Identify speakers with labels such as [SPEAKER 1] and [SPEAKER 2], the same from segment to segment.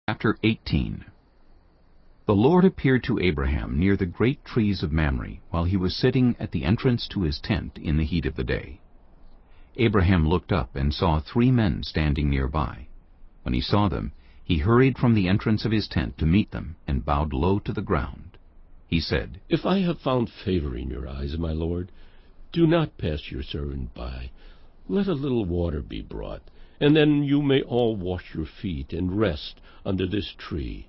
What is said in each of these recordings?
[SPEAKER 1] Chapter 18. The Lord appeared to Abraham near the great trees of Mamre, while he was sitting at the entrance to his tent in the heat of the day. Abraham looked up and saw 3 men standing nearby. When he saw them, he hurried from the entrance of his tent to meet them, and bowed low to the ground. He said,
[SPEAKER 2] "If I have found favor in your eyes, my lord, do not pass your servant by. Let a little water be brought, and then you may all wash your feet and rest under this tree.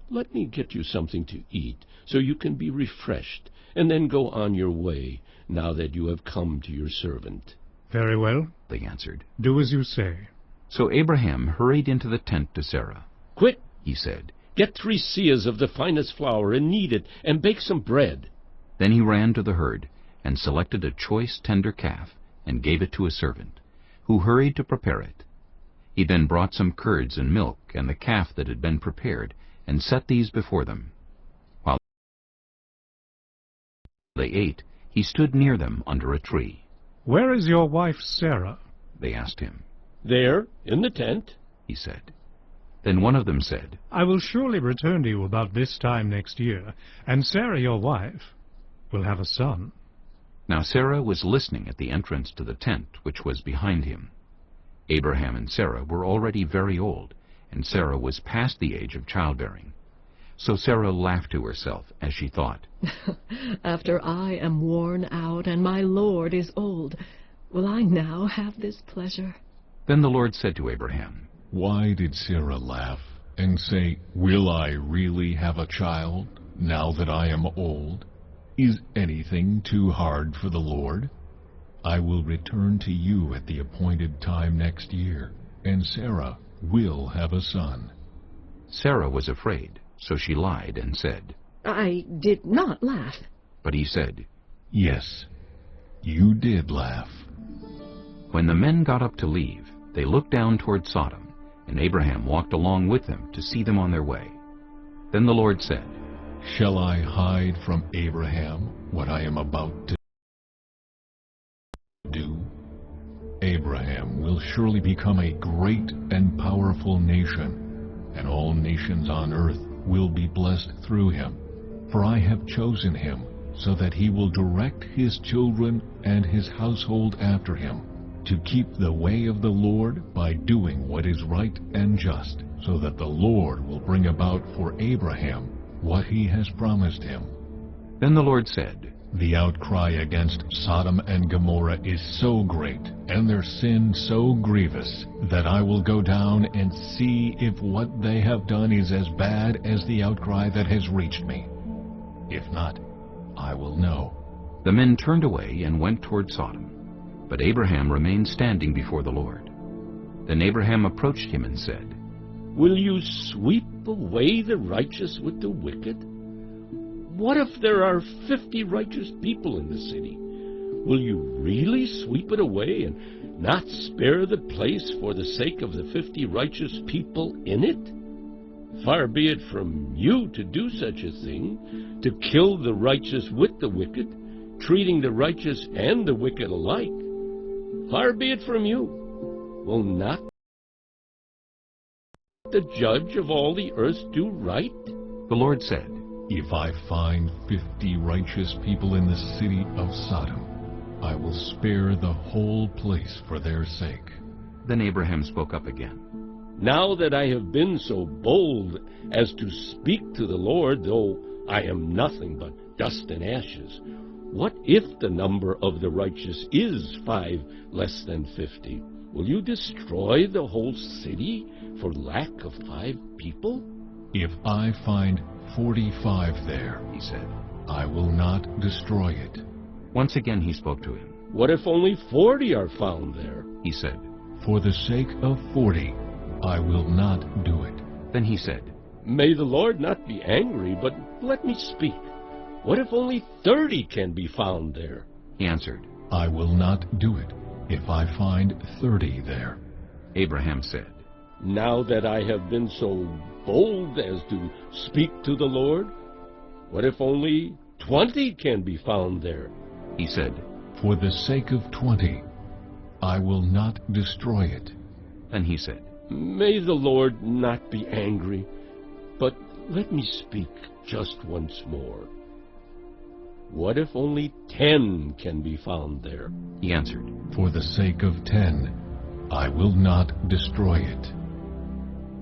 [SPEAKER 2] Let me get you something to eat, so you can be refreshed, and then go on your way, now that you have come to your servant."
[SPEAKER 3] "Very well,"
[SPEAKER 1] they answered.
[SPEAKER 3] "Do as you say."
[SPEAKER 1] So Abraham hurried into the tent to Sarah.
[SPEAKER 2] "Quick,"
[SPEAKER 1] he said.
[SPEAKER 2] "get 3 seahs of the finest flour, and knead it, and bake some bread."
[SPEAKER 1] Then he ran to the herd, and selected a choice tender calf, and gave it to a servant, who hurried to prepare it. He then brought some curds and milk, and the calf that had been prepared, and set these before them. While they ate, he stood near them under a tree.
[SPEAKER 3] "Where is your wife Sarah?"
[SPEAKER 1] they asked him.
[SPEAKER 2] "There, in the tent,"
[SPEAKER 1] he said. Then one of them said,
[SPEAKER 3] "I will surely return to you about this time next year, and Sarah your wife will have a son."
[SPEAKER 1] Now Sarah was listening at the entrance to the tent which was behind him. Abraham and Sarah were already very old, and Sarah was past the age of childbearing. So Sarah laughed to herself as she thought,
[SPEAKER 4] "After I am worn out and my Lord is old, will I now have this pleasure?"
[SPEAKER 1] Then the Lord said to Abraham,
[SPEAKER 5] "Why did Sarah laugh and say, 'Will I really have a child, now that I am old?' Is anything too hard for the Lord? I will return to you at the appointed time next year, and Sarah will have a son."
[SPEAKER 1] Sarah was afraid, so she lied and said,
[SPEAKER 4] "I did not laugh."
[SPEAKER 1] But he said,
[SPEAKER 5] "Yes, you did laugh."
[SPEAKER 1] When the men got up to leave, they looked down toward Sodom, and Abraham walked along with them to see them on their way. Then the Lord said,
[SPEAKER 5] "Shall I hide from Abraham what I am about to do? Abraham will surely become a great and powerful nation, and all nations on earth will be blessed through him. For I have chosen him, so that he will direct his children and his household after him, to keep the way of the Lord by doing what is right and just, so that the Lord will bring about for Abraham what he has promised him."
[SPEAKER 1] Then the Lord said,
[SPEAKER 5] "The outcry against Sodom and Gomorrah is so great, and their sin so grievous, that I will go down and see if what they have done is as bad as the outcry that has reached me. If not, I will know."
[SPEAKER 1] The men turned away and went toward Sodom, but Abraham remained standing before the Lord. Then Abraham approached him and said,
[SPEAKER 2] "Will you sweep away the righteous with the wicked? What if there are 50 righteous people in the city? Will you really sweep it away and not spare the place for the sake of the 50 righteous people in it? Far be it from you to do such a thing, to kill the righteous with the wicked, treating the righteous and the wicked alike. Far be it from you. Will not the judge of all the earth do right?"
[SPEAKER 1] The Lord said,
[SPEAKER 5] "If I find 50 righteous people in the city of Sodom, I will spare the whole place for their sake."
[SPEAKER 1] Then Abraham spoke up again.
[SPEAKER 2] "Now that I have been so bold as to speak to the Lord, though I am nothing but dust and ashes, what if the number of the righteous is 5 less than 50? Will you destroy the whole city for lack of 5 people?"
[SPEAKER 5] "If I find 45 there," he said, "I will not destroy it."
[SPEAKER 1] Once again he spoke to him.
[SPEAKER 2] "What if only 40 are found there?"
[SPEAKER 1] He said,
[SPEAKER 5] "For the sake of 40, I will not do it."
[SPEAKER 1] Then he said,
[SPEAKER 2] "May the Lord not be angry, but let me speak. What if only 30 can be found there?"
[SPEAKER 1] He answered,
[SPEAKER 5] "I will not do it if I find 30 there."
[SPEAKER 1] Abraham said,
[SPEAKER 2] "Now that I have been so bold as to speak to the Lord, what if only 20 can be found there?"
[SPEAKER 1] He said,
[SPEAKER 5] "For the sake of 20, I will not destroy it."
[SPEAKER 1] Then he said,
[SPEAKER 2] May the Lord not be angry, but let me speak just once more. What if only 10 can be found there?"
[SPEAKER 1] He answered,
[SPEAKER 5] For the sake of 10, I will not destroy it.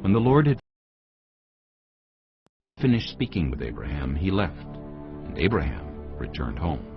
[SPEAKER 1] When the Lord had finished speaking with Abraham, he left, and Abraham returned home.